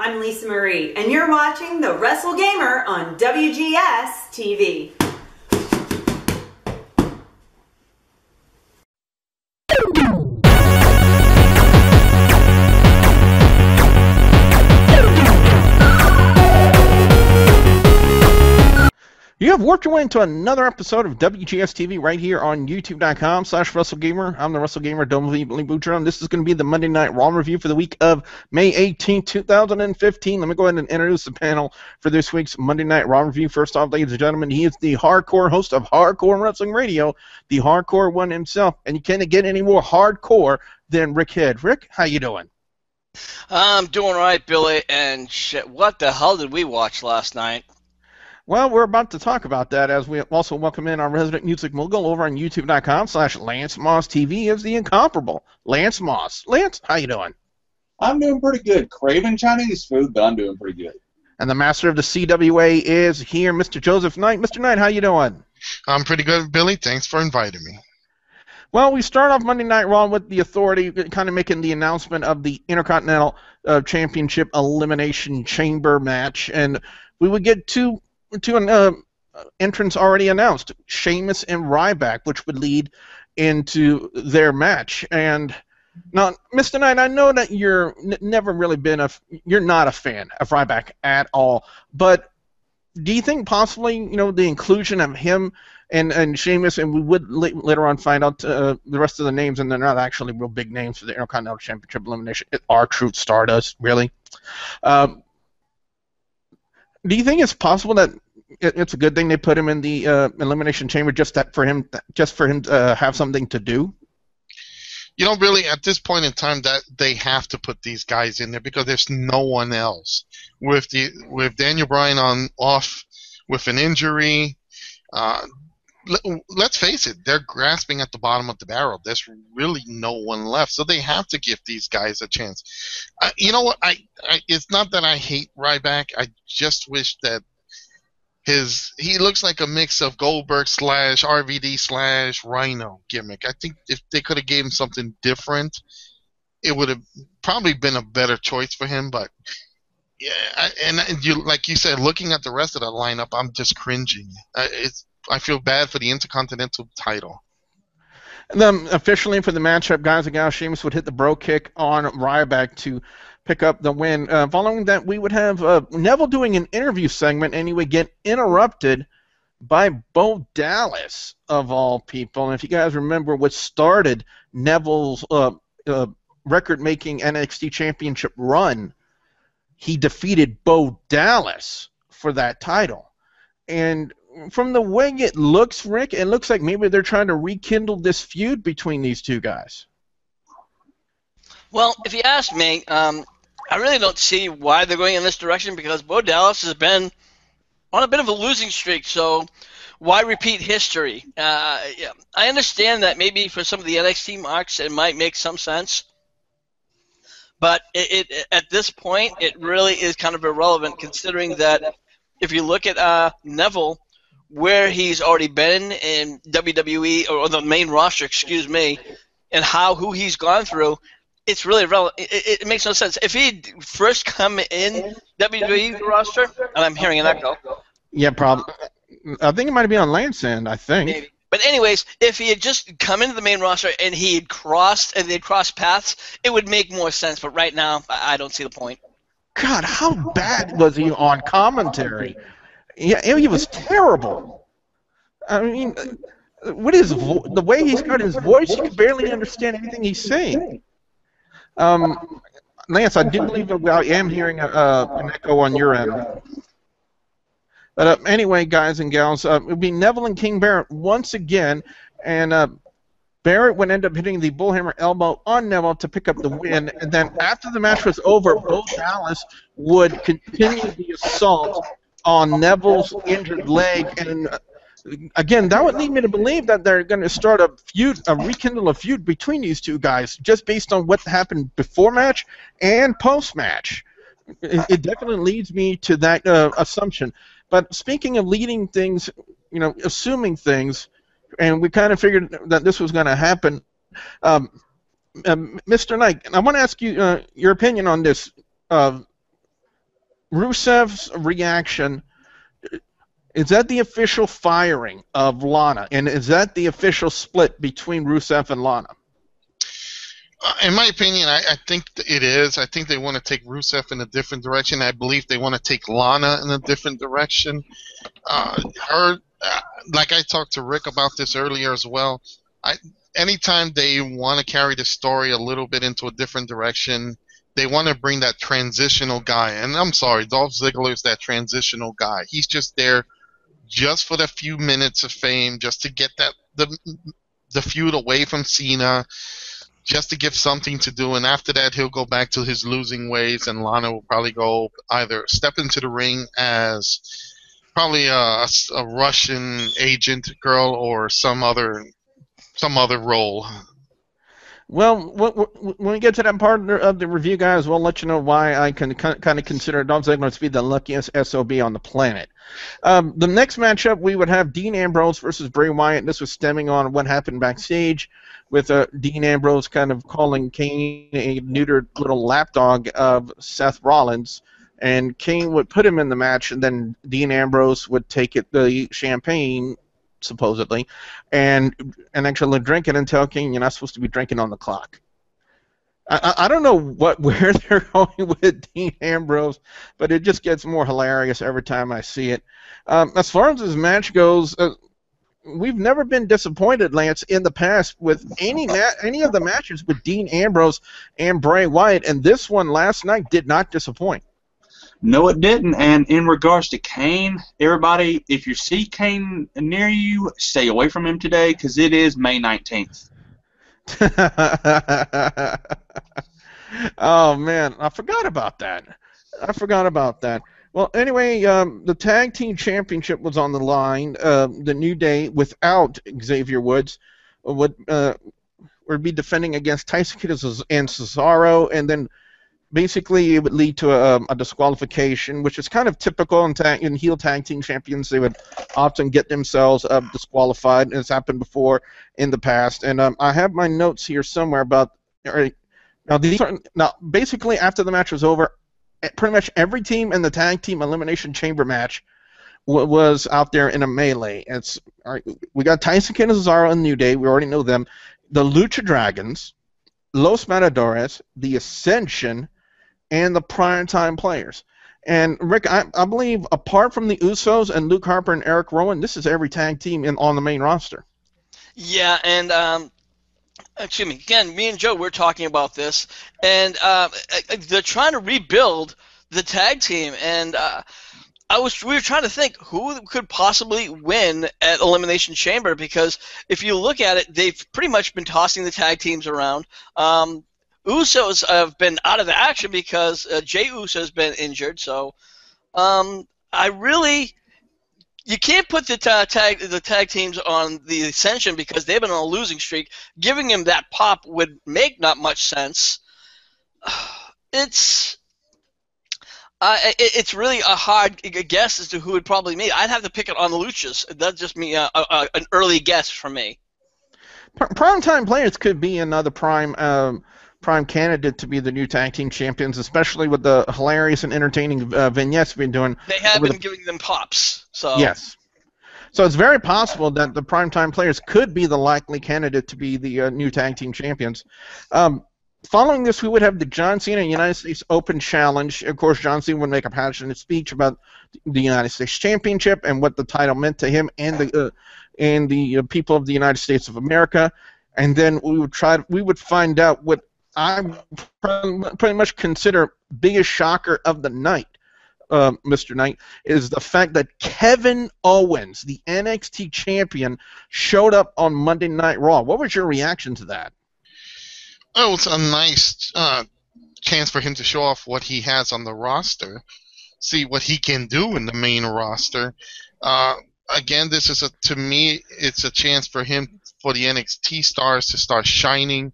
I'm Lisa Marie, and you're watching The Wrestle Gamer on WGS-TV. You have worked your way into another episode of WGS-TV right here on YouTube.com/WrestleGamer. I'm the WrestleGamer, Dominic Butcher, and this is going to be the Monday Night Raw review for the week of May 18, 2015. Let me go ahead and introduce the panel for this week's Monday Night Raw review. First off, ladies and gentlemen, he is the hardcore host of Hardcore Wrestling Radio, the hardcore one himself, and you can't get any more hardcore than Rick Head. Rick, how you doing? I'm doing all right, Billy, and shit, what the hell did we watch last night? Well, we're about to talk about that as we also welcome in our resident music mogul over on YouTube.com/LanceMossTV as the incomparable Lance Moss. Lance, how you doing? I'm doing pretty good. Craving Chinese food, but I'm doing pretty good. And the master of the CWA is here, Mr. Joseph Knight. Mr. Knight, how you doing? I'm pretty good, Billy. Thanks for inviting me. Well, we start off Monday Night Raw with the Authority kind of making the announcement of the Intercontinental Championship Elimination Chamber match, and we would get two entrants already announced, Sheamus and Ryback, which would lead into their match. And now, Mr. Knight, I know that you're never really been you're not a fan of Ryback at all, but do you think possibly, the inclusion of him and Sheamus, and we would later on find out the rest of the names, and they're not actually real big names for the Intercontinental Championship Elimination, R-Truth, Stardust, really. Do you think it's possible that it's a good thing they put him in the Elimination Chamber just for him to have something to do? Really, at this point in time, that they have to put these guys in there because there's no one else. With Daniel Bryan off with an injury, let's face it, they're grasping at the bottom of the barrel. There's really no one left, so they have to give these guys a chance. You know what? It's not that I hate Ryback. I just wish that he looks like a mix of Goldberg / RVD / Rhino gimmick. I think if they could have gave him something different, it would have probably been a better choice for him. But yeah, like you said, looking at the rest of the lineup, I'm just cringing. I feel bad for the Intercontinental title. And then officially for the matchup, guys and gals, Sheamus would hit the Brogue kick on Ryback to pick up the win. Following that, we would have Neville doing an interview segment, and he would get interrupted by Bo Dallas, of all people. And if you guys remember what started Neville's record-making NXT Championship run, he defeated Bo Dallas for that title. And from the way it looks, Rick, it looks like maybe they're trying to rekindle this feud between these two guys. Well, if you ask me, I really don't see why they're going in this direction because Bo Dallas has been on a bit of a losing streak, so why repeat history? Yeah, I understand that maybe for some of the NXT marks it might make some sense, but at this point it really is kind of irrelevant considering that if you look at Neville, where he's already been in WWE or the main roster, excuse me, and who he's gone through, it's really relevant. It makes no sense. If he'd first come in WWE roster, and I'm hearing an echo. Yeah, probably. I think it might be on Lance's end, I think. Maybe. But anyways, if he had just come into the main roster and they'd crossed paths, it would make more sense. But right now, I don't see the point. God, how bad was he on commentary? Yeah, he was terrible. I mean, what is the way he's got his voice? You can barely understand anything he's saying. Lance, I do believe that I am hearing an echo on your end. But anyway, guys and gals, it would be Neville and King Barrett once again, and Barrett would end up hitting the Bullhammer elbow on Neville to pick up the win, and then after the match was over, Bo Dallas would continue the assault on Neville's injured leg, and again, that would lead me to believe that they're going to start rekindle a feud between these two guys, just based on what happened before match and post match. It definitely leads me to that assumption. But speaking of leading things, assuming things, and we kind of figured that this was going to happen. Mr. Knight, I want to ask you your opinion on this. Rusev's reaction, is that the official firing of Lana? And is that the official split between Rusev and Lana? In my opinion, I think it is. I think they want to take Rusev in a different direction. I believe they want to take Lana in a different direction. Like I talked to Rick about this earlier as well. Anytime they want to carry the story a little bit into a different direction, they want to bring that transitional guy. And I'm sorry, Dolph Ziggler is that transitional guy. He's just there just for the few minutes of fame, just to get the feud away from Cena, just to give something to do, and after that he'll go back to his losing ways, and Lana will probably go either step into the ring as probably a Russian agent girl or some other role. Well, when we get to that part of the review, guys, we'll let you know why I can kind of consider Dolph Ziggler to be the luckiest SOB on the planet. The next matchup, we would have Dean Ambrose versus Bray Wyatt. This was stemming on what happened backstage with Dean Ambrose kind of calling Kane a neutered little lapdog of Seth Rollins. And Kane would put him in the match, and then Dean Ambrose would take the champagne, supposedly, and actually drink it and tell King, you're not supposed to be drinking on the clock. I don't know where they're going with Dean Ambrose, but it just gets more hilarious every time I see it. As far as this match goes, we've never been disappointed, Lance, in the past with any of the matches with Dean Ambrose and Bray Wyatt, and this one last night did not disappoint. No, it didn't. And in regards to Kane, everybody, if you see Kane near you, stay away from him today because it is May 19th. Oh, man. I forgot about that. Well, anyway, the Tag Team Championship was on the line. The New Day, without Xavier Woods, would be defending against Tyson Kidd and Cesaro, and then basically, it would lead to a disqualification, which is kind of typical in heel tag team champions. They would often get themselves disqualified, and it's happened before in the past. And I have my notes here somewhere about now. Basically, after the match was over, pretty much every team in the tag team elimination chamber match was out there in a melee. We got Tyson Kidd and Cesaro and New Day. We already know them. The Lucha Dragons, Los Matadores, the Ascension, and the Primetime Players. And Rick, I believe apart from the Usos and Luke Harper and Eric Rowan, this is every tag team on the main roster. Yeah, and excuse me, again, me and Joe, we're talking about this, and they're trying to rebuild the tag team, and we were trying to think who could possibly win at Elimination Chamber, because if you look at it, they've pretty much been tossing the tag teams around. Usos have been out of the action because Jey Uso has been injured, so you can't put the tag teams on the Ascension because they've been on a losing streak. Giving them that pop would make not much sense. It's really a hard guess as to who would probably meet. I'd have to pick it on the Luchas. That's just me, an early guess from me. Primetime Players could be another prime candidate to be the new tag team champions, especially with the hilarious and entertaining vignettes we've been doing. They have been giving them pops. So yes. So it's very possible that the Primetime Players could be the likely candidate to be the new tag team champions. Following this, we would have the John Cena United States Open Challenge. Of course, John Cena would make a passionate speech about the United States Championship and what the title meant to him and the people of the United States of America. And then we would find out what I pretty much consider biggest shocker of the night, Mr. Knight, is the fact that Kevin Owens, the NXT champion, showed up on Monday Night Raw. What was your reaction to that? Oh, it's a nice chance for him to show off what he has on the roster, see what he can do in the main roster. Again, this is to me, it's a chance for him, for the NXT stars to start shining.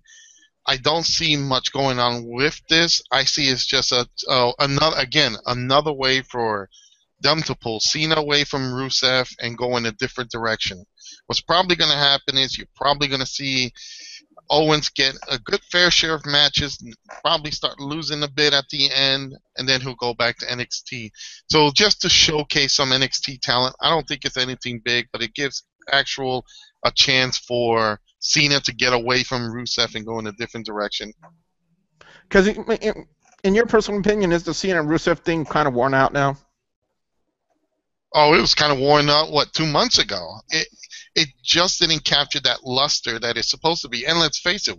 I don't see much going on with this. I see it's just another way for them to pull Cena away from Rusev and go in a different direction. What's probably going to happen is you're probably going to see Owens get a good fair share of matches, probably start losing a bit at the end, and then he'll go back to NXT. So just to showcase some NXT talent, I don't think it's anything big, but it gives a chance for Cena to get away from Rusev and go in a different direction. Because in your personal opinion, is the Cena and Rusev thing kind of worn out now? Oh, it was kind of worn out, 2 months ago? It just didn't capture that luster that it's supposed to be. And let's face it,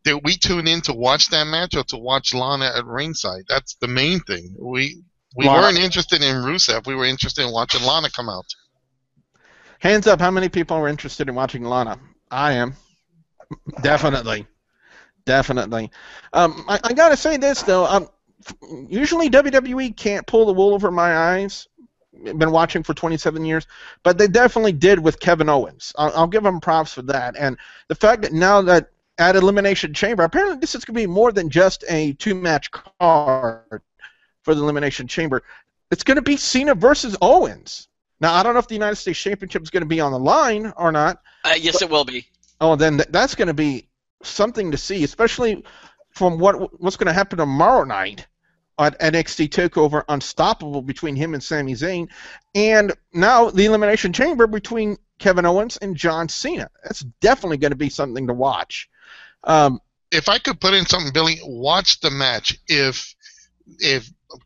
did we tune in to watch that match or to watch Lana at ringside? That's the main thing. We weren't interested in Rusev. We were interested in watching Lana come out. Hands up, how many people are interested in watching Lana? I am. Definitely. Definitely. I got to say this, though. Usually WWE can't pull the wool over my eyes. I've been watching for 27 years, but they definitely did with Kevin Owens. I'll give them props for that. And the fact that now that at Elimination Chamber, apparently this is going to be more than just a 2-match card for the Elimination Chamber. It's going to be Cena versus Owens. Now, I don't know if the United States Championship is going to be on the line or not. Yes, it will be. Oh, then that's going to be something to see, especially from what's going to happen tomorrow night at NXT TakeOver Unstoppable between him and Sami Zayn, and now the Elimination Chamber between Kevin Owens and John Cena. That's definitely going to be something to watch. If I could put in something, Billy, watch the match. If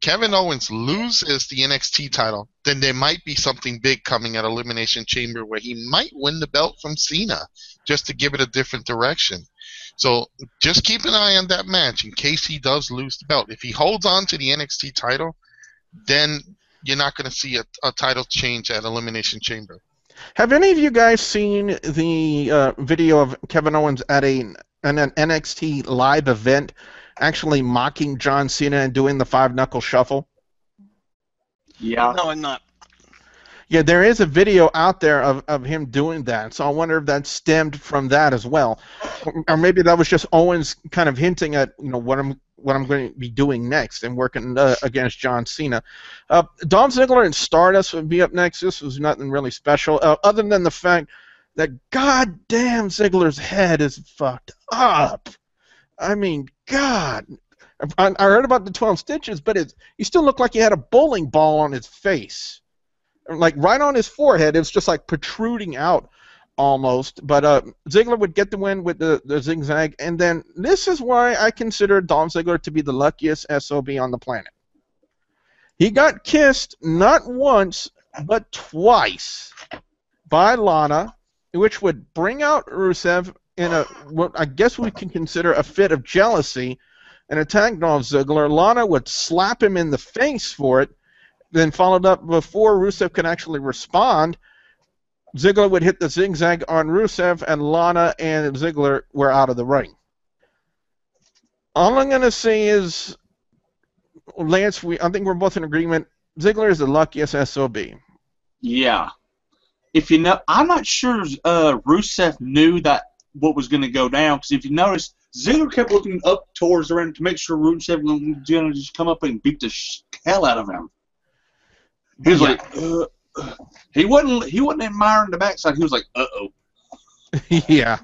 Kevin Owens loses the NXT title, then there might be something big coming at Elimination Chamber where he might win the belt from Cena just to give it a different direction. So just keep an eye on that match in case he does lose the belt. If he holds on to the NXT title, then you're not going to see a title change at Elimination Chamber. Have any of you guys seen the video of Kevin Owens at an NXT live event actually mocking John Cena and doing the 5-knuckle shuffle? Yeah. No, I'm not. Yeah, there is a video out there of him doing that, so I wonder if that stemmed from that as well, or maybe that was just Owens kind of hinting at what I'm going to be doing next and working against John Cena. Dolph Ziggler and Stardust would be up next. This was nothing really special, other than the fact that goddamn Ziggler's head is fucked up. I mean, God. I heard about the 12 stitches, but he still looked like he had a bowling ball on his face. Like right on his forehead, it's just like protruding out almost. But Ziggler would get the win with the zigzag, and then this is why I consider Dolph Ziggler to be the luckiest SOB on the planet. He got kissed not once, but twice by Lana, which would bring out Rusev in what I guess we can consider a fit of jealousy and attack Dolph Ziggler. Lana would slap him in the face for it, then followed up before Rusev could actually respond. Ziggler would hit the zigzag on Rusev, and Lana and Ziggler were out of the ring. All I'm going to say is, Lance, I think we're both in agreement, Ziggler is the luckiest SOB. Yeah. I'm not sure Rusev knew that what was going to go down, because if you notice, Ziggler kept looking up towards the ring to make sure Rusev was going to just come up and beat the hell out of him. He was like, he wasn't admiring the backside. He was like, uh-oh. Yeah.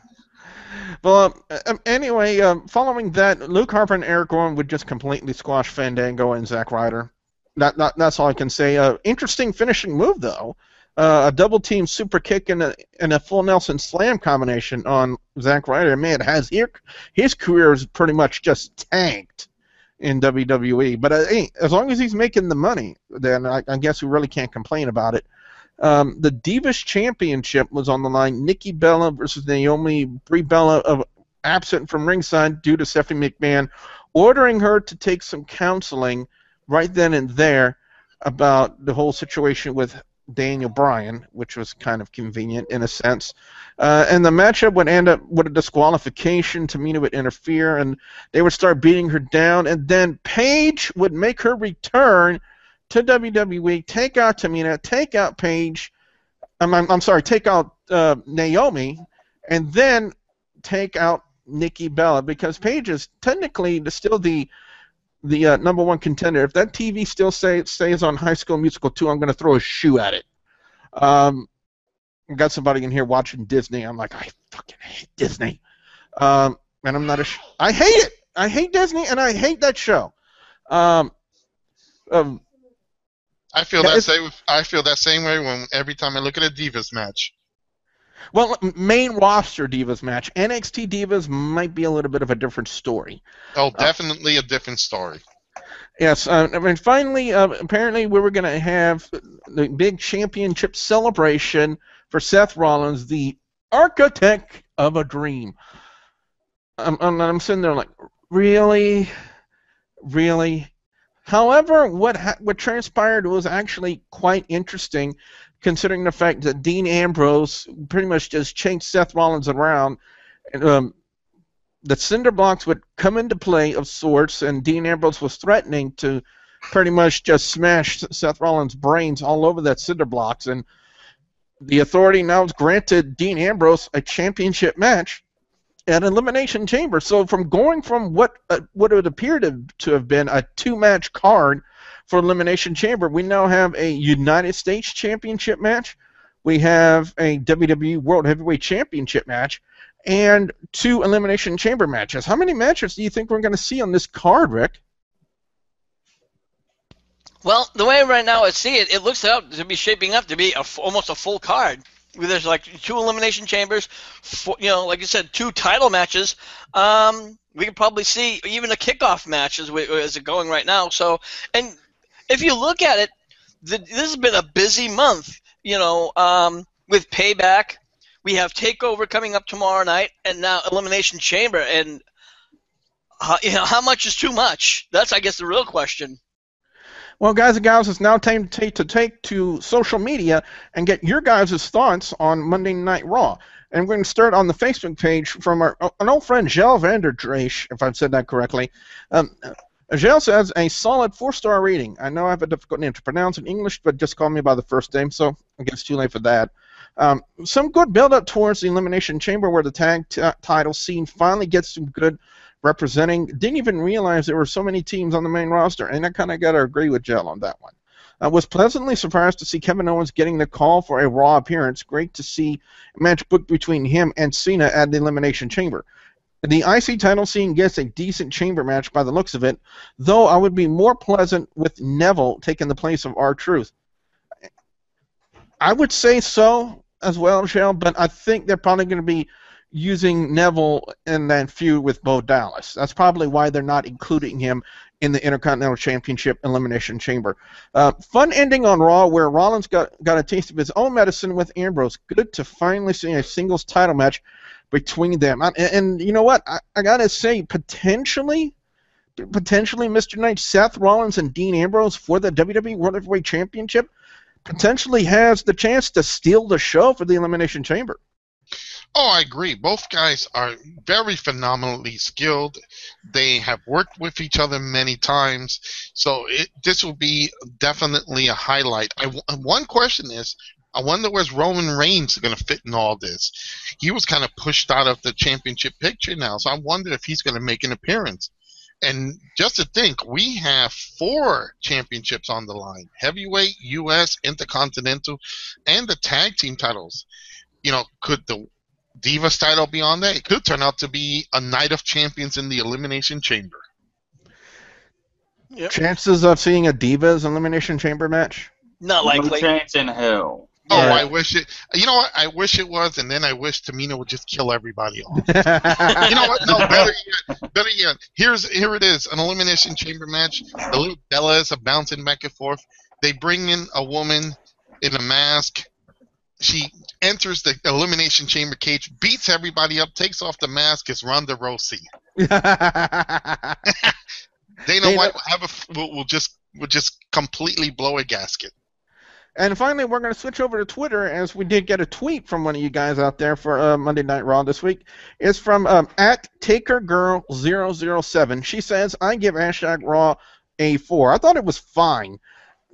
Well, anyway, following that, Luke Harper and Eric Rowan would just completely squash Fandango and Zack Ryder. That's all I can say. Interesting finishing move, though. A double-team super kick and a full Nelson slam combination on Zack Ryder. Man, his career is pretty much just tanked in WWE. But as long as he's making the money, then I guess we really can't complain about it. The Divas Championship was on the line. Nikki Bella versus Naomi. Brie Bella absent from ringside due to Stephanie McMahon ordering her to take some counseling right then and there about the whole situation with Daniel Bryan, which was kind of convenient in a sense. And the matchup would end up with a disqualification. Tamina would interfere, and they would start beating her down. And then Paige would make her return to WWE, take out Tamina, take out Paige. Take out Naomi, and then take out Nikki Bella, because Paige is technically still the number one contender. If that TV still stays on High School Musical 2, I'm going to throw a shoe at it. Got somebody in here watching Disney. I'm like, I fucking hate Disney. And I'm not I hate it. I hate Disney, and I hate that show. I feel that same way when every time I look at a Divas match. Well, main roster Divas match. NXT Divas might be a little bit of a different story. Oh, definitely a different story. Yes, and finally, apparently we were going to have the big championship celebration for Seth Rollins, the architect of a dream. I'm sitting there like, really? Really? However, what transpired was actually quite interesting, considering the fact that Dean Ambrose pretty much just changed Seth Rollins around. And, the cinder blocks would come into play of sorts, and Dean Ambrose was threatening to pretty much just smash Seth Rollins' brains all over that cinder blocks. And the Authority now has granted Dean Ambrose a championship match at Elimination Chamber. So from going from what would appear to have been a two-match card for Elimination Chamber, we now have a United States Championship match, we have a WWE World Heavyweight Championship match, and 2 Elimination Chamber matches. How many matches do you think we're going to see on this card, Rick? Well, the way right now I see it, it looks out to be shaping up to be almost a full card. There's like 2 Elimination Chambers, like you said, 2 title matches. We could probably see even a kickoff match as it going right now. So, and if you look at it, this has been a busy month. With Payback, we have Takeover coming up tomorrow night, and now Elimination Chamber. And how much is too much? That's, I guess, the real question. Well, guys and gals, it's now time to take to social media and get your guys' thoughts on Monday Night Raw. And we're going to start on the Facebook page from an old friend, Gel Vanderdreich, if I've said that correctly. Gel says, a solid 4-star rating. I know I have a difficult name to pronounce in English, but just call me by the first name, so I guess it's too late for that. Some good build-up towards the Elimination Chamber where the tag title scene finally gets some good representing. Didn't even realize there were so many teams on the main roster, and I kind of got to agree with Gel on that one. I was pleasantly surprised to see Kevin Owens getting the call for a Raw appearance. Great to see a match booked between him and Cena at the Elimination Chamber. The IC title scene gets a decent chamber match by the looks of it, though I would be more pleasant with Neville taking the place of R-Truth. I would say so as well, Michelle, but I think they're probably going to be using Neville in that feud with Bo Dallas. That's probably why they're not including him in the Intercontinental Championship Elimination Chamber. Fun ending on Raw where Rollins got a taste of his own medicine with Ambrose. Good to finally see a singles title match between them. And you know what? I got to say, potentially, Mr. Knight, Seth Rollins and Dean Ambrose for the WWE World Heavyweight Championship potentially has the chance to steal the show for the Elimination Chamber. Oh, I agree. Both guys are very phenomenally skilled. They have worked with each other many times, so this will be definitely a highlight. One question is, I wonder where's Roman Reigns going to fit in all this. He was kind of pushed out of the championship picture now, so I wonder if he's going to make an appearance. And just to think, we have 4 championships on the line: heavyweight, U.S., Intercontinental, and the tag team titles. Could the Divas title be on there? It could turn out to be a night of champions in the Elimination Chamber. Yep. Chances of seeing a Divas Elimination Chamber match? Not likely. No chance in hell. Oh, Yeah. I wish it. You know what? I wish it was, and then I wish Tamina would just kill everybody off. You know what? No, better yet. Here it is, an Elimination Chamber match. The little Bellas are bouncing back and forth. They bring in a woman in a mask. She enters the Elimination Chamber cage, beats everybody up, takes off the mask. It's Ronda Rousey. Dana White will just completely blow a gasket. And finally, we're going to switch over to Twitter, as we did get a tweet from one of you guys out there for Monday Night Raw this week. It's from @TakerGirl007. She says, I give #Raw a 4. I thought it was fine.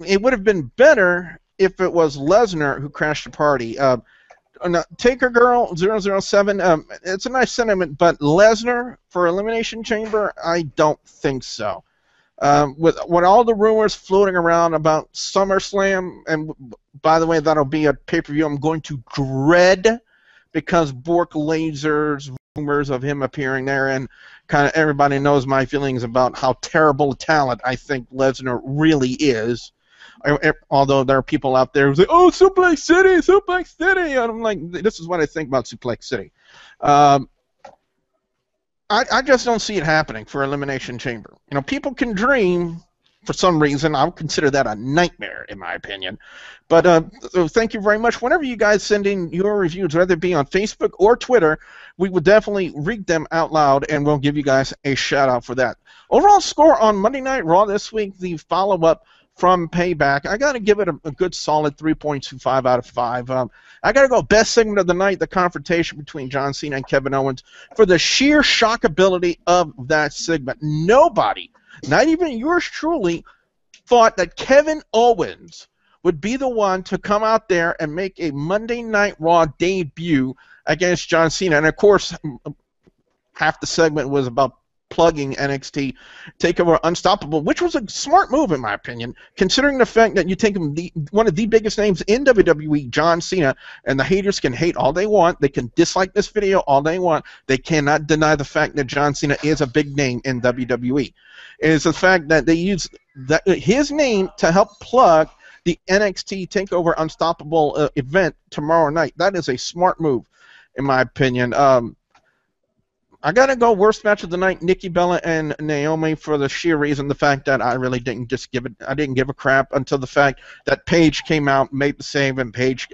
It would have been better if it was Lesnar who crashed the party. TakerGirl007, it's a nice sentiment, but Lesnar for Elimination Chamber, I don't think so. With all the rumors floating around about SummerSlam, and by the way, that'll be a pay-per-view I'm going to dread because Bork Lasers rumors of him appearing there, and kind of everybody knows my feelings about how terrible a talent I think Lesnar really is. Although there are people out there who say, "Oh, Suplex City," and I'm like, this is what I think about Suplex City. I just don't see it happening for Elimination Chamber. You know, people can dream. For some reason, I would consider that a nightmare, in my opinion. But so thank you very much. Whenever you guys send in your reviews, whether it be on Facebook or Twitter, we would definitely read them out loud, and we'll give you guys a shout-out for that. Overall score on Monday Night Raw this week, the follow-up from Payback, I got to give it a good solid 3.25 out of 5. I got to go best segment of the night, the confrontation between John Cena and Kevin Owens, for the sheer shockability of that segment. Nobody, not even yours truly, thought that Kevin Owens would be the one to come out there and make a Monday Night Raw debut against John Cena. And, of course, half the segment was about plugging NXT TakeOver Unstoppable, which was a smart move, in my opinion, considering the fact that you take him one of the biggest names in WWE, John Cena, and the haters can hate all they want. They can dislike this video all they want. They cannot deny the fact that John Cena is a big name in WWE. It is the fact that they use his name to help plug the NXT TakeOver Unstoppable event tomorrow night. That is a smart move, in my opinion. I gotta go worst match of the night, Nikki Bella and Naomi, for the sheer reason, the fact that I really didn't give a crap until the fact that Paige came out, made the save, and Paige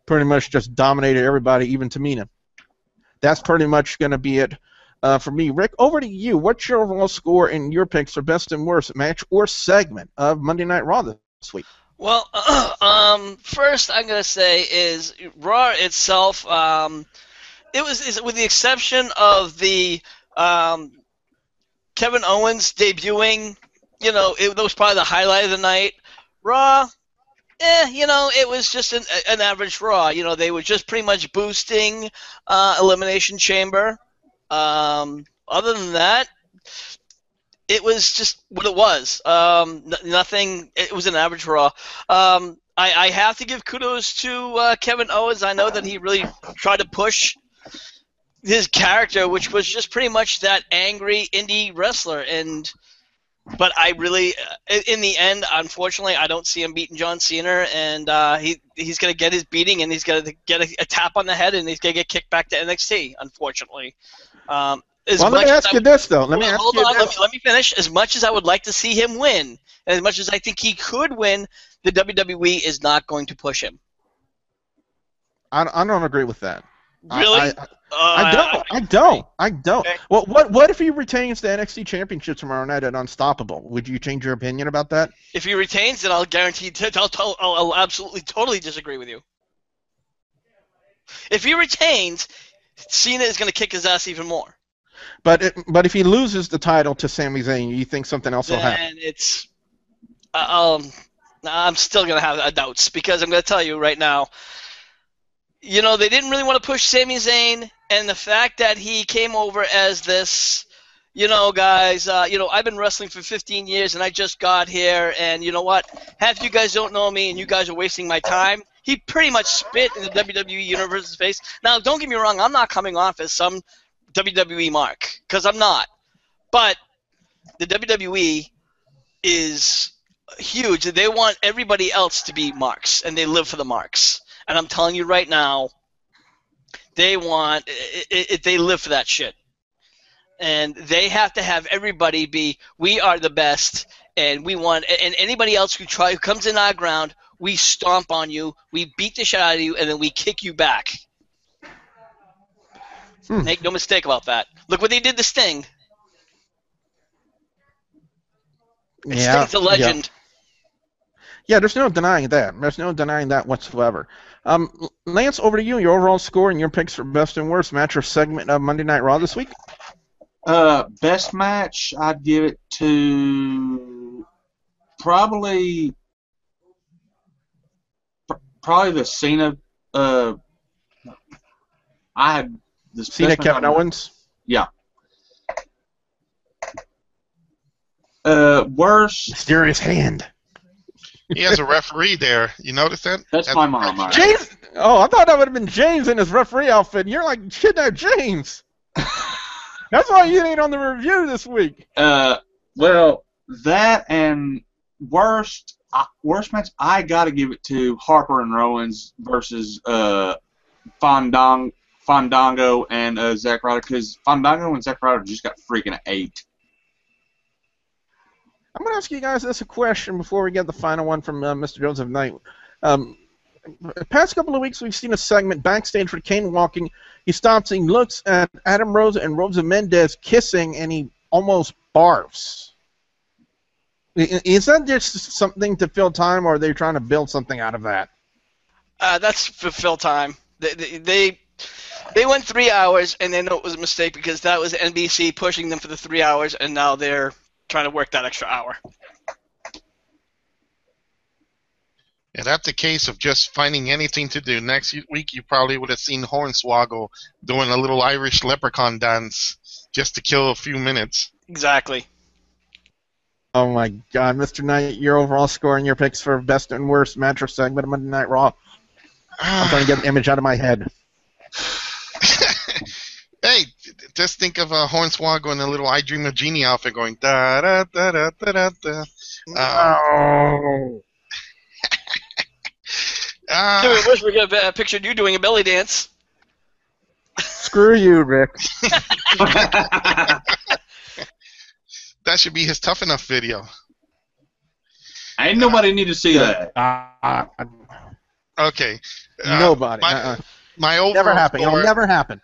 pretty much just dominated everybody, even Tamina. That's pretty much gonna be it for me. Rick, over to you. What's your overall score and your picks for best and worst match or segment of Monday Night Raw this week? Well, first I'm gonna say is Raw itself. It was, with the exception of the Kevin Owens debuting, you know, that was probably the highlight of the night. Raw, you know, it was just an average Raw. You know, they were just pretty much boosting Elimination Chamber. Other than that, it was just what it was. Nothing. It was an average Raw. I have to give kudos to Kevin Owens. I know that he really tried to push his character, which was just pretty much that angry indie wrestler, but I really, in the end, unfortunately, I don't see him beating John Cena, and he's gonna get his beating, and he's gonna get a tap on the head, and he's gonna get kicked back to NXT, unfortunately. Let me ask you this, though. Let me finish. As much as I would like to see him win, and as much as I think he could win, the WWE is not going to push him. I don't agree with that. Really? I don't. Okay. Well, what if he retains the NXT Championship tomorrow night at Unstoppable? Would you change your opinion about that? If he retains, then I'll guarantee I'll absolutely, totally disagree with you. If he retains, Cena is going to kick his ass even more. But if he loses the title to Sami Zayn, you think something else will happen? And it's I'm still going to have doubts, because I'm going to tell you right now, you know, they didn't really want to push Sami Zayn, and the fact that he came over as this, you know, guys, you know, I've been wrestling for 15 years, and I just got here, and you know what? Half you guys don't know me, and you guys are wasting my time. He pretty much spit in the WWE Universe's face. Now, don't get me wrong, I'm not coming off as some WWE mark, because I'm not. But the WWE is huge. They want everybody else to be marks, and they live for the marks. And I'm telling you right now, they want they live for that shit, and they have to have everybody be, we are the best, and we want, and anybody else who comes in our ground, we stomp on you, we beat the shit out of you, and then we kick you back. Make no mistake about that. Look what they did to Sting. Yeah, Sting's a legend. Yeah, there's no denying that. There's no denying that whatsoever. Lance, over to you. Your overall score and your picks for best and worst match or segment of Monday Night Raw this week? Best match, I'd give it to probably the Cena. I had the Cena Kevin Owens. Yeah. Worst. Mysterious hand. He has a referee there. You notice that? That's my mom. James. Oh, I thought that would have been James in his referee outfit. You're like, shit, that James. That's why you ain't on the review this week. Well, that and worst match, I gotta give it to Harper and Rollins versus Fandango and Zack Ryder, because Fandango and Zack Ryder just got freaking 8. I'm going to ask you guys this a question before we get the final one from Mr. Joseph Knight. The past couple of weeks, we've seen a segment backstage for Kane walking. He stops, he looks at Adam Rose and Rosa Mendez kissing, and he almost barfs. Is that just something to fill time, or are they trying to build something out of that? That's for fill time. They went 3 hours, and they know it was a mistake because that was NBC pushing them for the 3 hours, and now they're trying to work that extra hour. Yeah, that's the case of just finding anything to do. Next week, you probably would have seen Hornswoggle doing a little Irish leprechaun dance just to kill a few minutes. Exactly. Oh my God, Mr. Knight, your overall score and your picks for best and worst match or segment of Monday Night Raw. I'm trying to get an image out of my head. Hey, just think of Hornswoggle in a little I Dream of Jeannie outfit going da da da da da da da. Oh. I wish we could have pictured you doing a belly dance. Screw you, Rick. That should be his Tough Enough video. Ain't nobody need to see that. Okay. Nobody. My overall never happen. score, It'll never happen.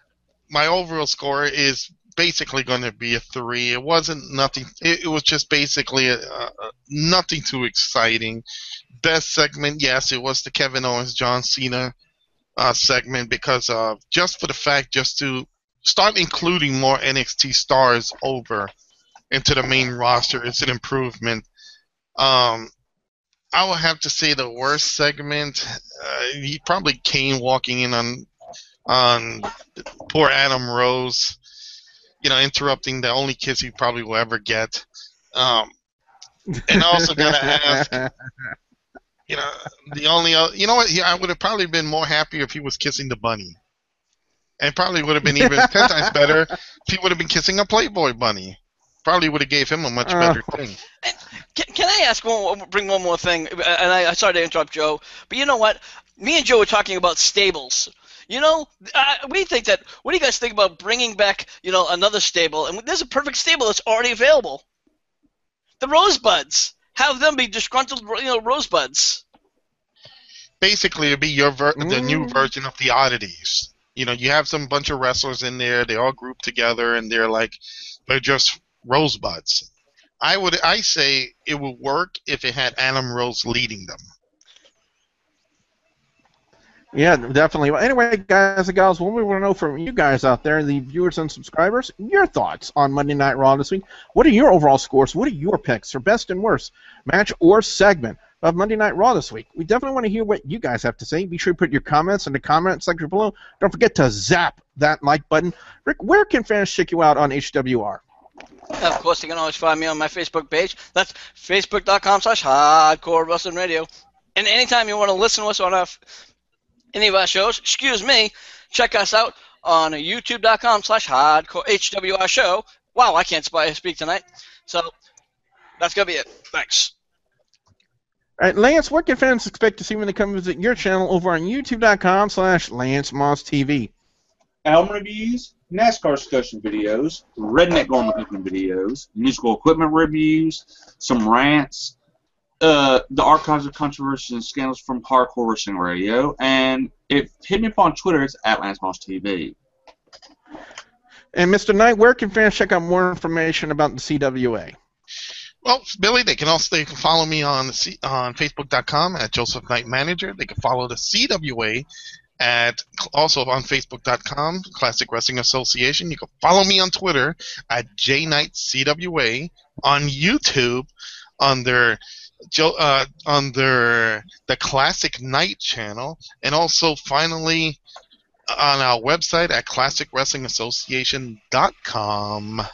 My overall score is basically going to be a 3. It wasn't nothing. It was just basically nothing too exciting. Best segment, yes, it was the Kevin Owens John Cena segment because just for the fact just to start including more NXT stars over into the main roster, it's an improvement. I would have to say the worst segment, he probably Kane walking in on poor Adam Rose, interrupting the only kiss he probably will ever get. And also gotta ask, the only I would have probably been more happy if he was kissing the bunny, and probably would have been even 10 times better if he would have been kissing a Playboy bunny. Probably would have gave him a much better thing. Can I bring one more thing? And I sorry to interrupt Joe, but you know what? Me and Joe were talking about stables. We think that. What do you guys think about bringing back, another stable? And there's a perfect stable that's already available. The Rosebuds. Have them be disgruntled, Rosebuds. Basically, it'd be the new version of the Oddities. You have some bunch of wrestlers in there. They all group together, and they're just Rosebuds. I say it would work if it had Adam Rose leading them. Yeah, definitely. Well, anyway, guys and gals, what we want to know from you guys out there, the viewers and subscribers, your thoughts on Monday Night Raw this week. What are your overall scores? What are your picks for best and worst match or segment of Monday Night Raw this week? We definitely want to hear what you guys have to say. Be sure to put your comments in the comment section below. Don't forget to zap that like button. Rick, where can fans check you out on HWR? Of course, you can always find me on my Facebook page. That's facebook.com/Hardcore Wrestling Radio. And anytime you want to listen to us on any of our shows, check us out on youtube.com/Hardcore HWR Show. Wow, I can't speak tonight. So that's going to be it. Thanks. All right, Lance, what can fans expect to see when they come visit your channel over on youtube.com/LanceMossTV? Album reviews, NASCAR discussion videos, redneck garment cooking videos, musical equipment reviews, some rants, the archives of controversies and scandals from Hardcore Wrestling Radio, and hit me up on Twitter. It's @LanceMossTV. And Mr. Knight, where can fans check out more information about the CWA? Well, Billy, they can follow me on Facebook.com @Joseph Knight Manager. They can follow the CWA also on Facebook.com Classic Wrestling Association. You can follow me on Twitter @JKnightCWA, on YouTube under the Classic Night channel, and also finally on our website at ClassicWrestlingAssociation.com.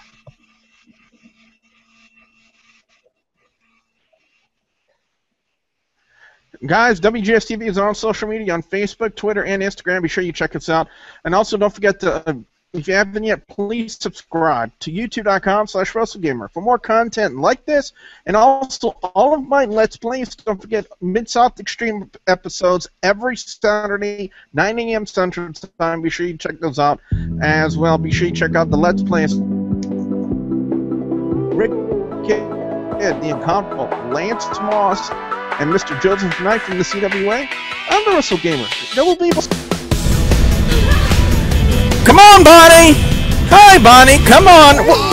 Guys, WGS-TV is on social media on Facebook, Twitter, and Instagram. Be sure you check us out. And also don't forget to if you haven't yet, please subscribe to youtube.com/WrestleGamer for more content like this, and also all of my Let's Plays. Don't forget Mid-South Extreme episodes every Saturday, 9 a.m. Central Time. Be sure you check those out as well. Be sure you check out the Let's Plays. Rick Kidd, the Incomparable, Lance Moss, and Mr. Joseph Knight from the CWA. I'm the WrestleGamer. There will be... Come on, Bonnie! Hi, Bonnie, come on!